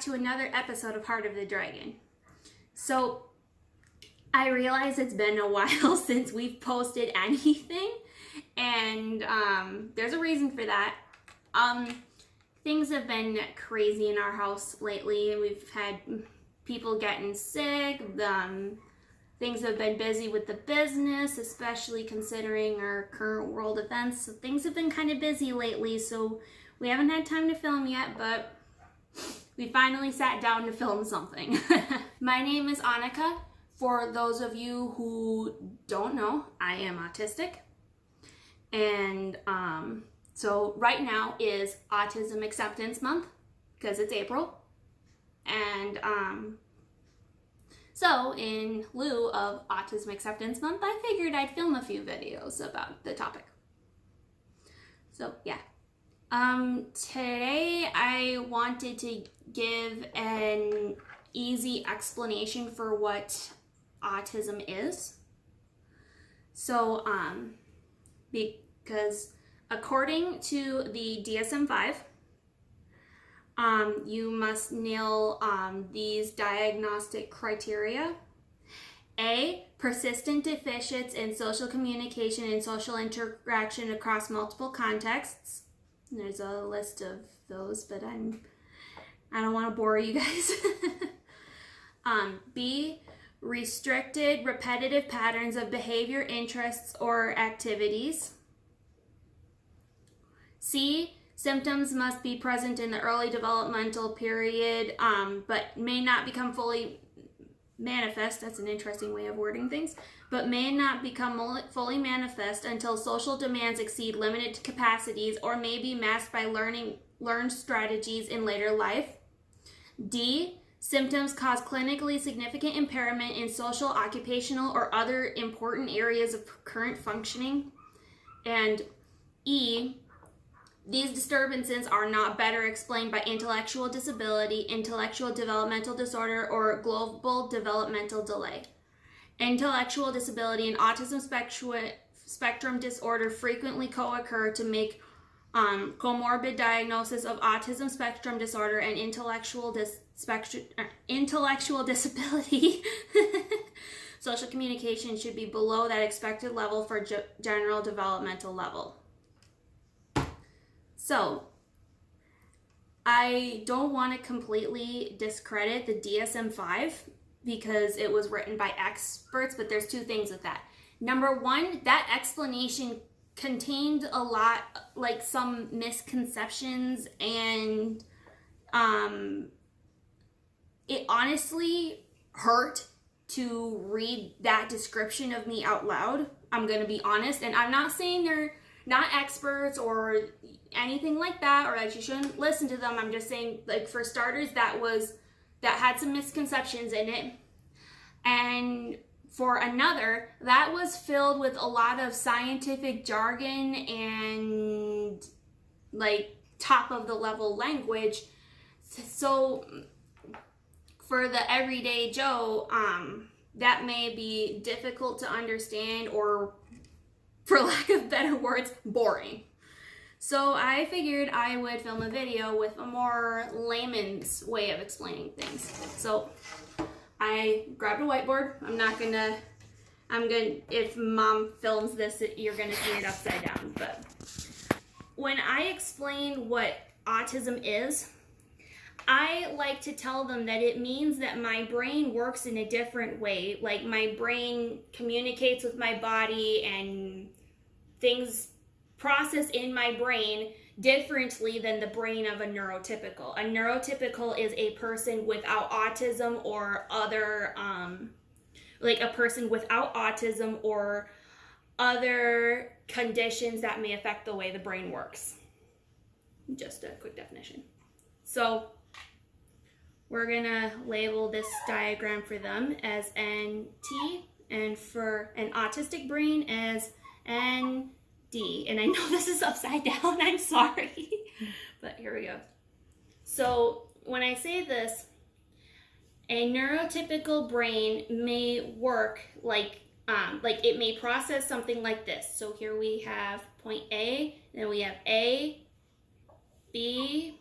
to another episode of Heart of the Dragon. So, I realize it's been a while since we've posted anything, and there's a reason for that. Things have been crazy in our house lately. We've had people getting sick. Things have been busy with the business, especially considering our current world events. So things have been kind of busy lately, so we haven't had time to film yet, but we finally sat down to film something. My name is Annika. For those of you who don't know, I am autistic. And so right now is Autism Acceptance Month, because it's April. And so in lieu of Autism Acceptance Month, I figured I'd film a few videos about the topic. So yeah. Today I wanted to give an easy explanation for what autism is. So, because according to the DSM-5, you must nail these diagnostic criteria. A, persistent deficits in social communication and social interaction across multiple contexts. There's a list of those, but I don't want to bore you guys. B, restricted repetitive patterns of behavior, interests, or activities. C, symptoms must be present in the early developmental period, but may not become fully manifest. That's an interesting way of wording things. But may not become fully manifest until social demands exceed limited capacities or may be masked by learned strategies in later life. D, symptoms cause clinically significant impairment in social, occupational, or other important areas of current functioning. And E, these disturbances are not better explained by intellectual disability, intellectual developmental disorder, or global developmental delay. Intellectual disability and autism spectrum disorder frequently co-occur to make comorbid diagnosis of autism spectrum disorder and intellectual disability. Social communication should be below that expected level for general developmental level. So, I don't want to completely discredit the DSM-5 because it was written by experts, but there's two things with that. Number one, that explanation contained a lot, like some misconceptions, and it honestly hurt to read that description of me out loud. I'm going to be honest, and I'm not saying they're not experts or anything like that, or that you shouldn't listen to them. I'm just saying, like, for starters, that had some misconceptions in it. And for another, that was filled with a lot of scientific jargon and like top of the level language. So for the everyday Joe, that may be difficult to understand, or for lack of better words, boring. So I figured I would film a video with a more layman's way of explaining things. So I grabbed a whiteboard. If mom films this, you're gonna see it upside down. But when I explain what autism is, I like to tell them that it means that my brain works in a different way. Like, my brain communicates with my body and things process in my brain differently than the brain of a neurotypical. A neurotypical is a person without autism or other, like a person without autism or other conditions that may affect the way the brain works. Just a quick definition. So we're gonna label this diagram for them as NT, and for an autistic brain as ND. And I know this is upside down, I'm sorry, but here we go. So when I say this, a neurotypical brain may work like it may process something like this. So here we have point A, then we have A, B,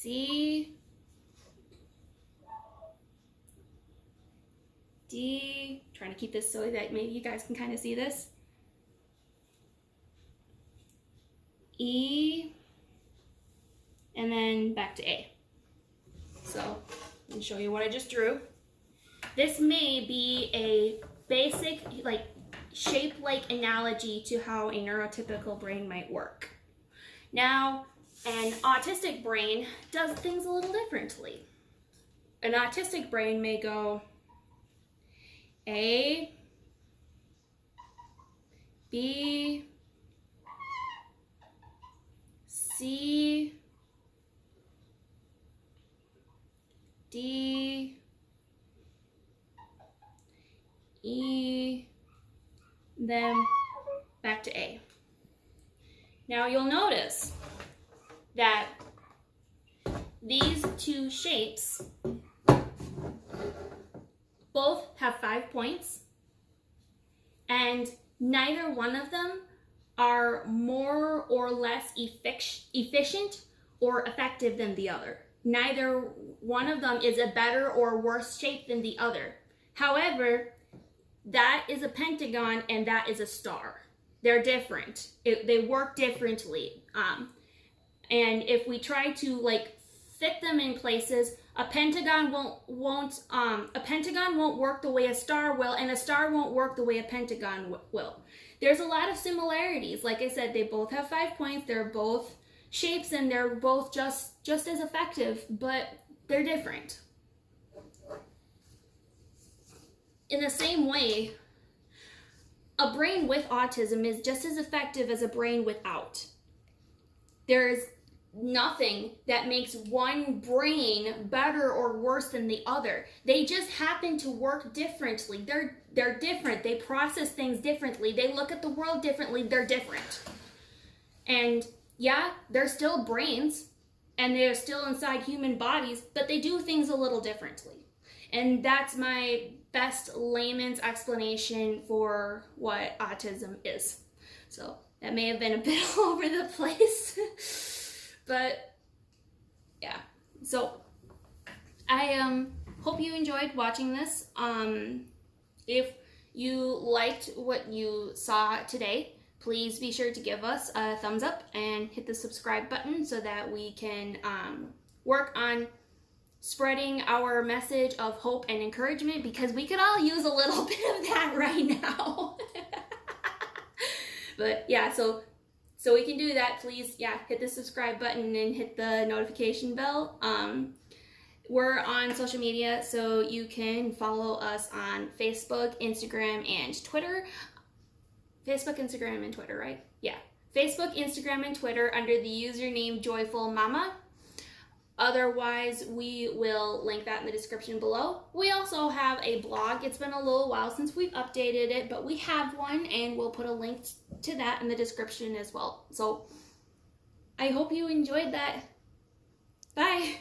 C, D, trying to keep this so that maybe you guys can kind of see this, E, and then back to A. So let me show you what I just drew. This may be a basic, like, shape-like analogy to how a neurotypical brain might work. Now, an autistic brain does things a little differently. An autistic brain may go A, B, C, D, E, then back to A. Now you'll notice that these two shapes both have 5 points, and neither one of them are more or less efficient or effective than the other. Neither one of them is a better or worse shape than the other. However, that is a pentagon and that is a star. They're different. They work differently. And if we try to like fit them in places, a pentagon won't work the way a star will, and a star won't work the way a pentagon will. There's a lot of similarities. Like I said, they both have 5 points. They're both shapes, and they're both just as effective, but they're different. In the same way, a brain with autism is just as effective as a brain without. There's nothing that makes one brain better or worse than the other. They just happen to work differently. They're different. They process things differently. They look at the world differently. They're different. And yeah, they're still brains and they're still inside human bodies, but they do things a little differently. And that's my best layman's explanation for what autism is. So that may have been a bit all over the place, but yeah. So I hope you enjoyed watching this. If you liked what you saw today, please be sure to give us a thumbs up and hit the subscribe button so that we can work on spreading our message of hope and encouragement, because we could all use a little bit of that right now. But yeah, so we can do that. Please, yeah, hit the subscribe button and hit the notification bell. We're on social media, so you can follow us on Facebook, Instagram, and Twitter. Facebook, Instagram, and Twitter, right? Yeah. Facebook, Instagram, and Twitter under the username Joyful Mama. Otherwise, we will link that in the description below. We also have a blog. It's been a little while since we've updated it, but we have one, and we'll put a link to that in the description as well. So I hope you enjoyed that. Bye.